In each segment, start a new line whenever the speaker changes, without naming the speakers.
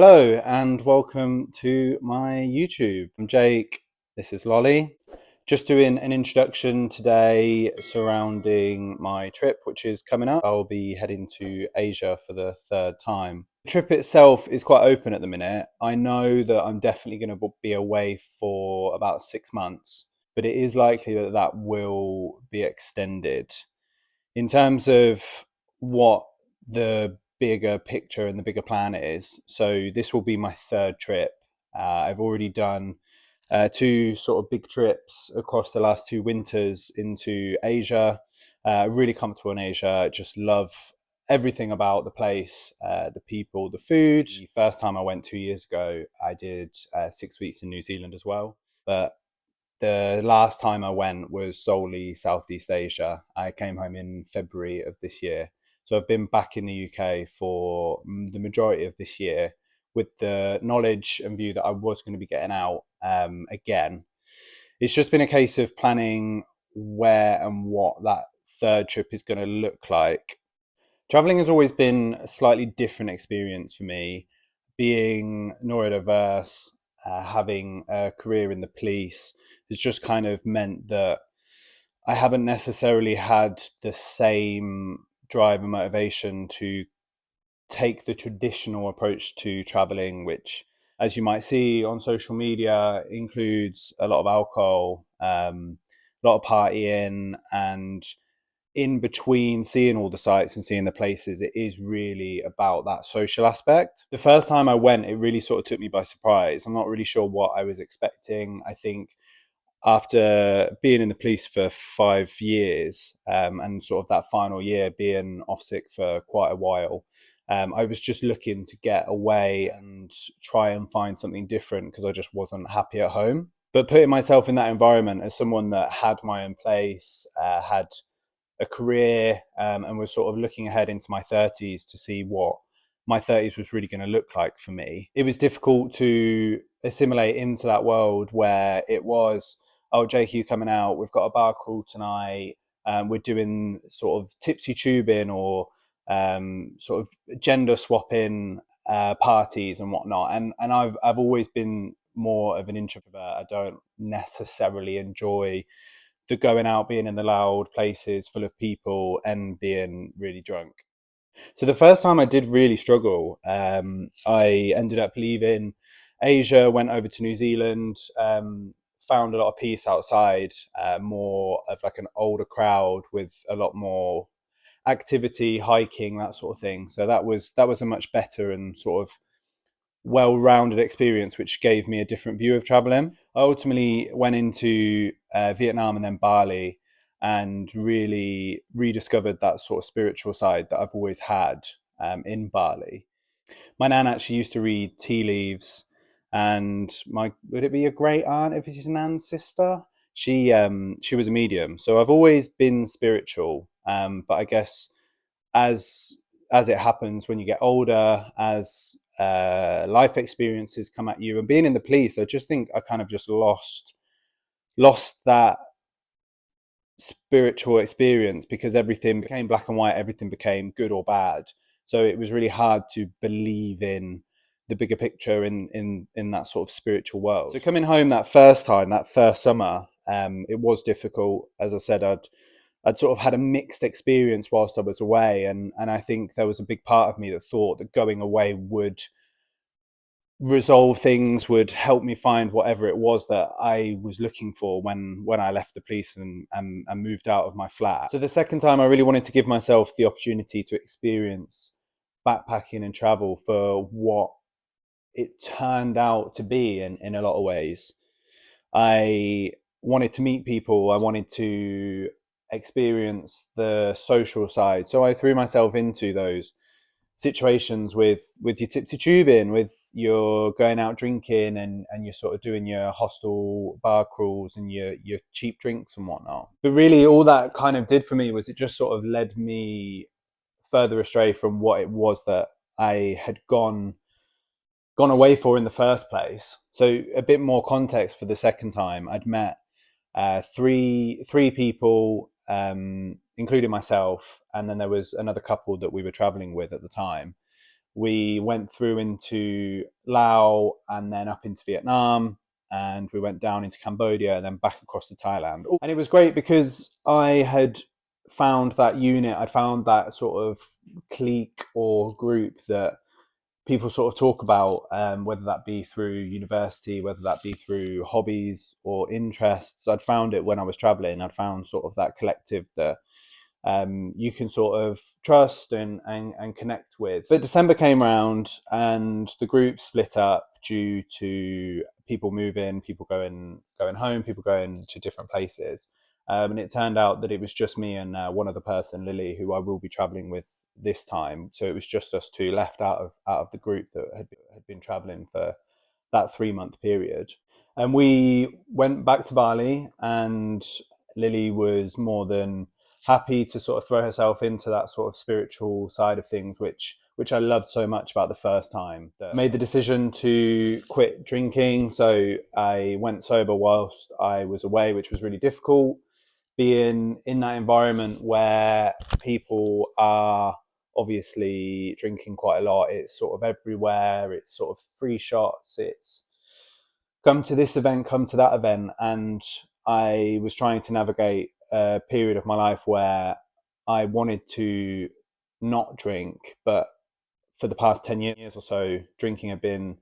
Hello and welcome to my YouTube. I'm Jake, this is Lolly. Just doing an introduction today surrounding my trip, which is coming up. I'll be heading to Asia for the third time. The trip itself is quite open at the minute. I know that I'm definitely going to be away for about 6 months, but it is likely that that will be extended. In terms of what the bigger picture and the bigger plan is, so this will be my third trip. I've already done two sort of big trips across the last 2 winters into Asia. Really comfortable in Asia. Just love everything about the place, the people, the food. The first time I went 2 years ago, I did 6 weeks in New Zealand as well. But the last time I went was solely Southeast Asia. I came home in February of this year. So I've been back in the UK for the majority of this year with the knowledge and view that I was going to be getting out again. It's just been a case of planning where and what that third trip is going to look like. Traveling has always been a slightly different experience for me, being neurodiverse, having a career in the police has just kind of meant that I haven't necessarily had the same drive and motivation to take the traditional approach to traveling, which, as you might see on social media, includes a lot of alcohol, a lot of partying, and in between seeing all the sites and seeing the places, it is really about that social aspect. The first time I went, it really sort of took me by surprise. I'm not really sure what I was expecting. I think after being in the police for 5 years and sort of that final year being off sick for quite a while, I was just looking to get away and try and find something different because I just wasn't happy at home. But putting myself in that environment as someone that had my own place, had a career, and was sort of looking ahead into my 30s to see what my 30s was really going to look like for me. It was difficult to assimilate into that world where it was, oh, Jake, you coming out? We've got a bar crawl tonight. We're doing sort of tipsy tubing or sort of gender swapping parties and whatnot. And I've always been more of an introvert. I don't necessarily enjoy the going out, being in the loud places full of people and being really drunk. So the first time I did really struggle. I ended up leaving Asia, went over to New Zealand, found a lot of peace outside, more of like an older crowd with a lot more activity, hiking, that sort of thing. So that was a much better and sort of well-rounded experience, which gave me a different view of traveling. I ultimately went into Vietnam and then Bali and really rediscovered that sort of spiritual side that I've always had in Bali. My nan actually used to read tea leaves, and my would it be a great aunt if it's your nan's sister? She was a medium, so I've always been spiritual. But I guess as as it happens when you get older, as life experiences come at you, and being in the police, I just think I kind of just lost that spiritual experience because everything became black and white, everything became good or bad. So it was really hard to believe in the bigger picture in that sort of spiritual world. So coming home that first time, that first summer, it was difficult. As I said, I'd sort of had a mixed experience whilst I was away, and I think there was a big part of me that thought that going away would resolve things, would help me find whatever it was that I was looking for when I left the police and moved out of my flat. So the second time, I really wanted to give myself the opportunity to experience backpacking and travel for what it turned out to be in a lot of ways. I wanted to meet people. I wanted to experience the social side. So I threw myself into those situations with your tipsy tubing, with your going out drinking, and you're sort of doing your hostel bar crawls and your cheap drinks and whatnot. But really all that kind of did for me was it just sort of led me further astray from what it was that I had gone away for in the first place. So a bit more context for the second time. I'd met three people, including myself, and then there was another couple that we were traveling with at the time. we went through into Laos and then up into Vietnam, and we went down into Cambodia and then back across to Thailand. And it was great because I had found that unit, I'd found that sort of clique or group that people sort of talk about, whether that be through university, whether that be through hobbies or interests. I'd found it when I was traveling. I'd found sort of that collective that you can sort of trust and connect with. But December came around and the group split up due to people moving, people going home, people going to different places. And it turned out that it was just me and one other person, Lily, who I will be traveling with this time. So it was just us two left out of the group that had been traveling for that 3-month period. And we went back to Bali, and Lily was more than happy to sort of throw herself into that sort of spiritual side of things, which I loved so much about the first time. That made the decision to quit drinking. So I went sober whilst I was away, which was really difficult. Being in that environment where people are obviously drinking quite a lot, it's sort of everywhere, it's sort of free shots, it's come to this event, come to that event. And I was trying to navigate a period of my life where I wanted to not drink, but for the past 10 years or so, drinking had been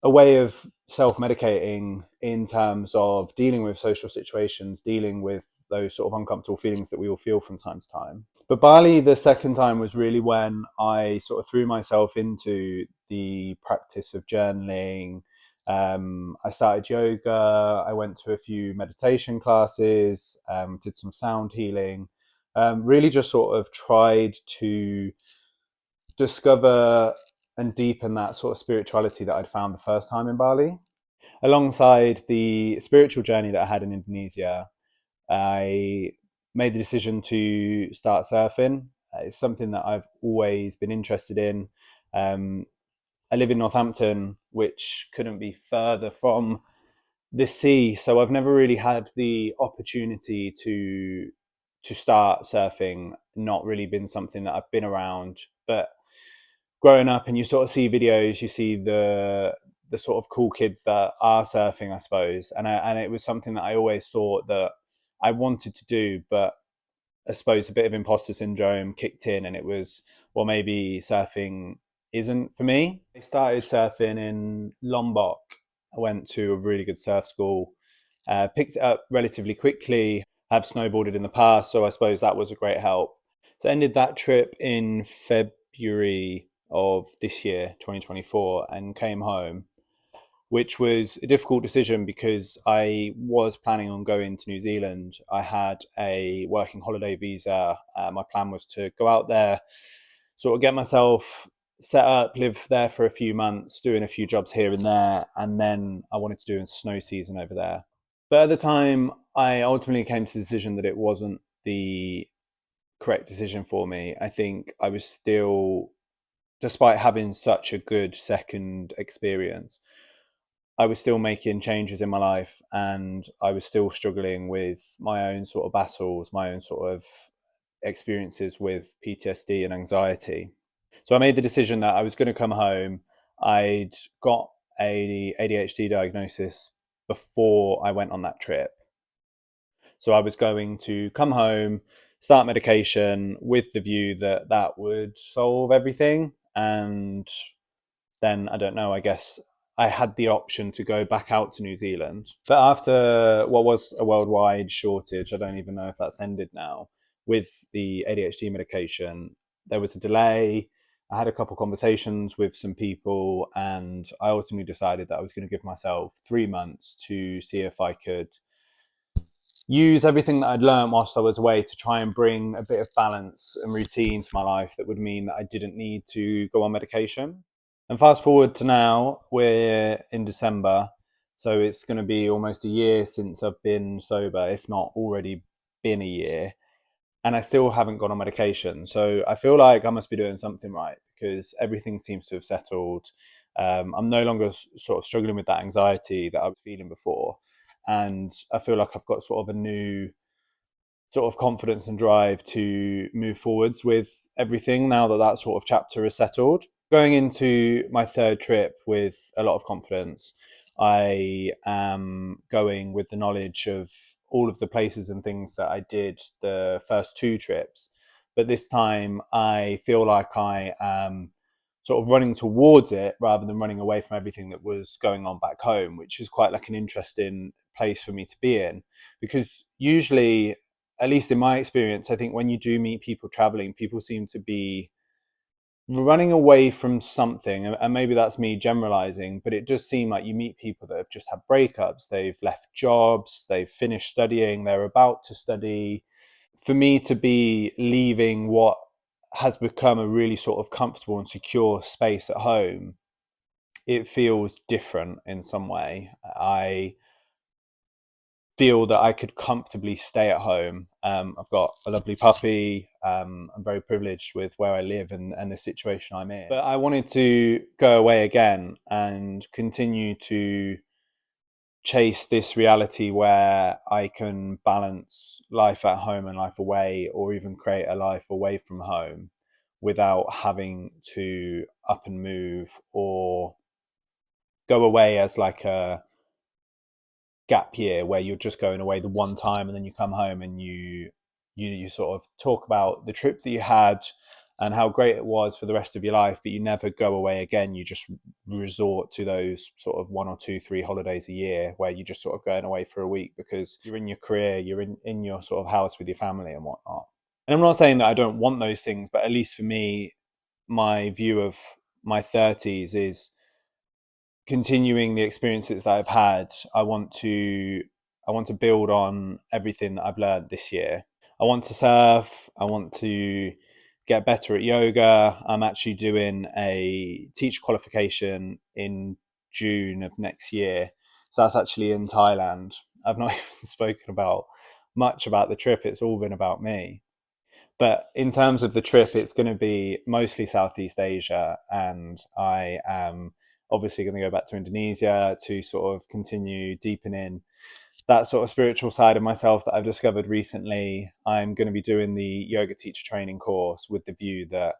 a way of self-medicating in terms of dealing with social situations, dealing with those sort of uncomfortable feelings that we all feel from time to time. But Bali, the second time, was really when I sort of threw myself into the practice of journaling. I started yoga. I went to a few meditation classes, did some sound healing, really just sort of tried to discover and deepen that sort of spirituality that I'd found the first time in Bali. Alongside the spiritual journey that I had in Indonesia, I made the decision to start surfing. It's something that I've always been interested in. I live in Northampton, which couldn't be further from the sea, so I've never really had the opportunity to start surfing. Not really been something that I've been around, but growing up and you sort of see videos, you see the sort of cool kids that are surfing, I suppose, and it was something that I always thought that I wanted to do, but I suppose a bit of imposter syndrome kicked in, and it was, well, maybe surfing isn't for me. I started surfing in Lombok. I went to a really good surf school, picked it up relatively quickly. I've snowboarded in the past, so I suppose that was a great help. So I ended that trip in February of this year, 2024, and came home, which was a difficult decision because I was planning on going to New Zealand. I had a working holiday visa. My plan was to go out there, sort of get myself set up, live there for a few months, doing a few jobs here and there, and then I wanted to do a snow season over there. But at the time, I ultimately came to the decision that it wasn't the correct decision for me. I think I was still, despite having such a good second experience, I was still making changes in my life, and I was still struggling with my own sort of battles, my own sort of experiences with PTSD and anxiety. So I made the decision that I was going to come home. I'd got a ADHD diagnosis before I went on that trip. So I was going to come home, start medication with the view that that would solve everything. And then, I don't know, I guess I had the option to go back out to New Zealand. But after what was a worldwide shortage, I don't even know if that's ended now, with the ADHD medication, there was a delay. I had a couple conversations with some people, and I ultimately decided that I was going to give myself 3 months to see if I could use everything that I'd learned whilst I was away to try and bring a bit of balance and routine to my life that would mean that I didn't need to go on medication. And fast forward to now, we're in December, so it's going to be almost a year since I've been sober, if not already been a year, and I still haven't gone on medication. So I feel like I must be doing something right because everything seems to have settled. I'm no longer sort of struggling with that anxiety that I was feeling before, and I feel like I've got sort of a new sort of confidence and drive to move forwards with everything now that that sort of chapter is settled. going into my third trip with a lot of confidence. I am going with the knowledge of all of the places and things that I did the first two trips. But this time I feel like I am sort of running towards it rather than running away from everything that was going on back home, which is quite like an interesting place for me to be in. Because usually, at least in my experience, I think when you do meet people traveling, people seem to be running away from something, and maybe that's me generalizing, but it does seem like you meet people that have just had breakups, they've left jobs, they've finished studying, they're about to study. For me to be leaving what has become a really sort of comfortable and secure space at home, it feels different in some way. I feel that I could comfortably stay at home. I've got a lovely puppy. I'm very privileged with where I live and the situation I'm in. But I wanted to go away again and continue to chase this reality where I can balance life at home and life away, or even create a life away from home without having to up and move or go away as like a gap year where you're just going away the one time and then you come home and you sort of talk about the trip that you had and how great it was for the rest of your life, but you never go away again. You just resort to those sort of 1 or 2 3 holidays a year where you're just sort of going away for a week because you're in your career, you're in your sort of house with your family and whatnot. And I'm not saying that I don't want those things, but at least for me, my view of my 30s is continuing the experiences that I've had. I want to build on everything that I've learned this year. I want to surf. I want to get better at yoga. I'm actually doing a teacher qualification in June of next year. So that's actually in Thailand. I've not even spoken about much about the trip. It's all been about me. But in terms of the trip, it's going to be mostly Southeast Asia, and I am obviously going to go back to Indonesia to sort of continue deepening that sort of spiritual side of myself that I've discovered recently. I'm going to be doing the yoga teacher training course with the view that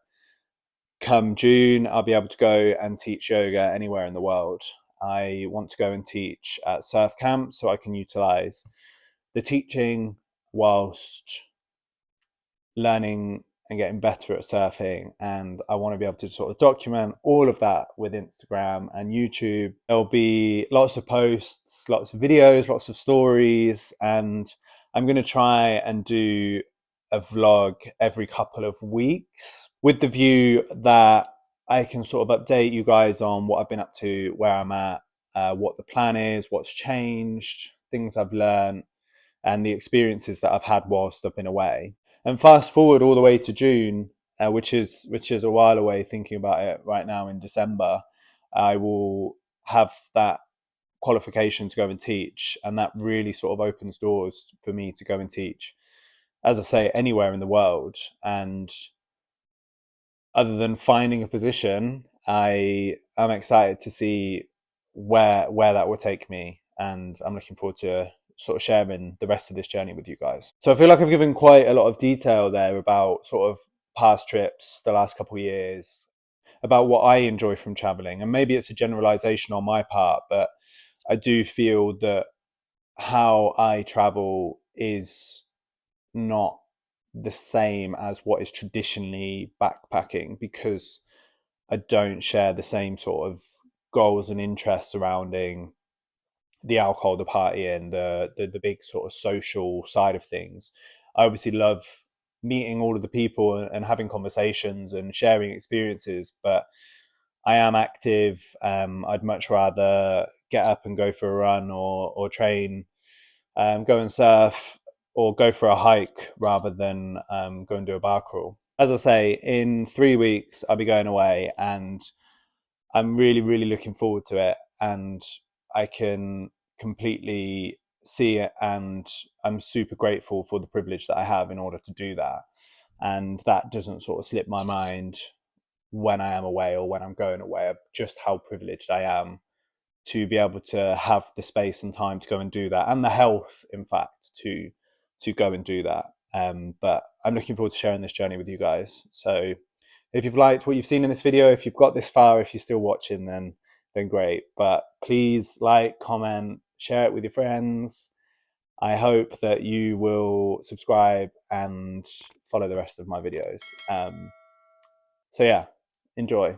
come June, I'll be able to go and teach yoga anywhere in the world. I want to go and teach at surf camps so I can utilize the teaching whilst learning and getting better at surfing. And I want to be able to sort of document all of that with Instagram and YouTube. There'll be lots of posts, lots of videos, lots of stories, and I'm going to try and do a vlog every couple of weeks with the view that I can sort of update you guys on what I've been up to, where I'm at, what the plan is, what's changed, things I've learned, and the experiences that I've had whilst I've been away. And fast forward all the way to June, which is a while away. Thinking about it right now in December, I will have that qualification to go and teach, and that really sort of opens doors for me to go and teach, as I say, anywhere in the world. And other than finding a position, I am excited to see where that will take me, and I'm looking forward to sort of sharing the rest of this journey with you guys. So I feel like I've given quite a lot of detail there about sort of past trips, the last couple of years, about what I enjoy from traveling. And maybe it's a generalization on my part, but I do feel that how I travel is not the same as what is traditionally backpacking, because I don't share the same sort of goals and interests surrounding the alcohol, the partying, the big sort of social side of things. I obviously love meeting all of the people and having conversations and sharing experiences, but I am active. I'd much rather get up and go for a run or train, go and surf, or go for a hike rather than go and do a bar crawl. As I say, in 3 weeks, I'll be going away, and I'm really, really looking forward to it. And I can completely see it, and I'm super grateful for the privilege that I have in order to do that. And that doesn't sort of slip my mind when I am away or when I'm going away, just how privileged I am to be able to have the space and time to go and do that, and the health, in fact, to go and do that. But I'm looking forward to sharing this journey with you guys. So If you've liked what you've seen in this video, if you've got this far, if you're still watching, then great. But please like, comment, share it with your friends. I hope that you will subscribe and follow the rest of my videos. So yeah, enjoy.